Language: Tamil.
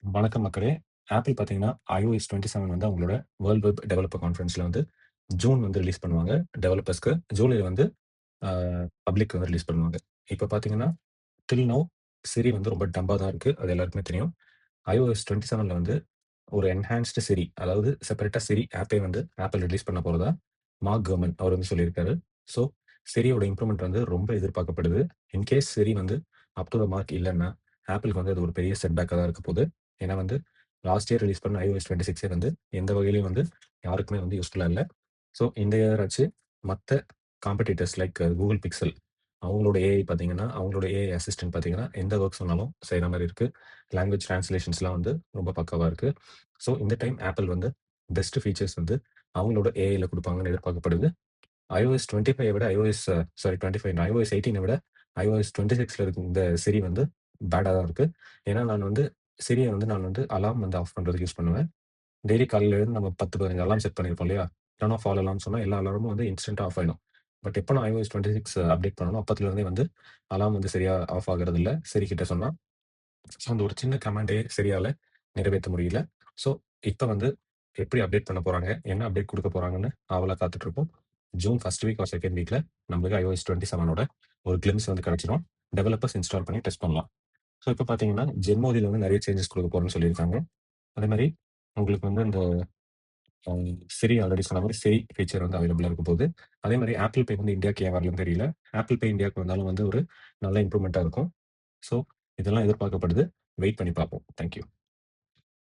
வணக்கம் மக்களே! Apple பார்த்தீங்கன்னா, iOS 27 வந்து அவங்களோட வேர்ல்ட் வெப் டெவலப்பர் கான்ஃபரன்ஸ்ல வந்து ஜூன் வந்து ரிலீஸ் பண்ணுவாங்க டெவலப்பர்ஸ்க்கு. ஜூலை வந்து அ பப்ளிக் வந்து ரிலீஸ் பண்ணுவாங்க. இப்ப பார்த்தீங்கன்னா, டில் நவ் Siri வந்து ரொம்ப டம்பா தான் இருக்கு. அது எல்லாருக்குமே தெரியும். iOS 27ல வந்து ஒரு என்ஹான்ஸ்டு Siri, அதாவது செப்பரேட்டா Siri ஆப்பே வந்து Apple ரிலீஸ் பண்ண போறதா மார்க் கர்மன் அவர் வந்து சொல்லியிருக்காரு. ஸோ, Siriயோட இம்ப்ரூவ்மென்ட் வந்து ரொம்ப எதிர்பார்க்கப்படுது. இன்கேஸ் Siri வந்து அப் டூ த மார்க் இல்லன்னா, Appleக்கு வந்து அது ஒரு பெரிய செட்பேக்கா தான் இருக்க போது. ஏன்னா வந்து லாஸ்ட் இயர் ரிலீஸ் பண்ண iOS 26 வந்து எந்த வகையிலயும் வந்து யாருக்குமே வந்து யூஸ்ஃபுல்லா இல்ல. ஸோ, இந்த இயர் ஆச்சு மத்த காம்படிட்டர்ஸ் லைக் Google Pixel அவங்களோட ஏஐ பார்த்தீங்கன்னா, அவங்களோட ஏஐ அசிஸ்டன்ட் பார்த்தீங்கன்னா, எந்த வொர்க் சொன்னாலும் செய்ற மாரி இருக்கு. லாங்குவேஜ் டிரான்ஸ்லேஷன்ஸ்லாம் வந்து ரொம்ப பக்காவா இருக்கு. ஸோ, இந்த டைம் Apple வந்து பெஸ்ட் ஃபீச்சர்ஸ் வந்து அவங்களோட ஏஐல குடுப்பாங்கன்னு எதிர்பார்க்கப்படுது. iOS 25 விட iOS சாரி 25 iOS 18 விட iOS 26ல இருக்க இந்த Siri வந்து பேடா தான் இருக்கு. ஏன்னா நான் வந்து Siriய வந்து அலார்ம் வந்து ஆஃப் பண்றதுக்கு யூஸ் பண்ணுவேன். டெய்லி காலையில எழுந்து நம்ம 10, 15 அலார்ம் செட் பண்ணியிருப்போம் இல்லையா? டர்ன் ஆஃப் ஆல் அலார்ம்னு சொன்னா எல்லா அலார்மும் வந்து இன்ஸ்டன்ட்டா ஆஃப் ஆயிடும். பட் எப்ப நான் iOS 26 அப்டேட் பண்ணனோ, அப்பத்துலருந்தே வந்து அலார்ம் வந்து சரியா ஆஃப் ஆகுறதில்ல. Siri கிட்ட சொன்னா. ஸோ, அந்த ஒரு சின்ன கமாண்டே Siriயால நிறைவேத்த முடியல. ஸோ, இப்ப வந்து எப்படி அப்டேட் பண்ண போறாங்க? என்ன அப்டேட் குடுக்க போறாங்கன்னு ஆவலா காத்துட்டு இருக்கோம். ஜூன் 1 வீக் ஆர் 2ண்ட் வீக்ல நம்மளுக்கு iOS 27ஓட ஒரு கிளிம்ப்ஸ் வந்து கிடைச்சிரும். டெவலப்பர்ஸ் இன்ஸ்டால் பண்ணி டெஸ்ட் பண்ணலாம். ஸோ, இப்ப பார்த்தீங்கன்னா, ஜென்மோதில வந்து நெறைய சேஞ்சஸ் குடுக்க போறேன்னு சொல்லியிருக்காங்க. அதே மாரி உங்களுக்கு வந்து இந்த அ Siri ஆல்ரெடி சொன்ன மாரி Siri ஃபீச்சர் வந்து அவைலபிளா இருக்க போது. அதே மாரி Apple Pay வந்து இந்தியாக்கு ஏன் வரலன்னு தெரியல. Apple Pay இந்தியாவுக்கு வந்தாலும் வந்து ஒரு நல்ல இம்ப்ரூவ்மென்ட்டா இருக்கும். ஸோ, இதெல்லாம் எதிர்பார்க்கப்படுது. வெயிட் பண்ணி பார்ப்போம். Thank you.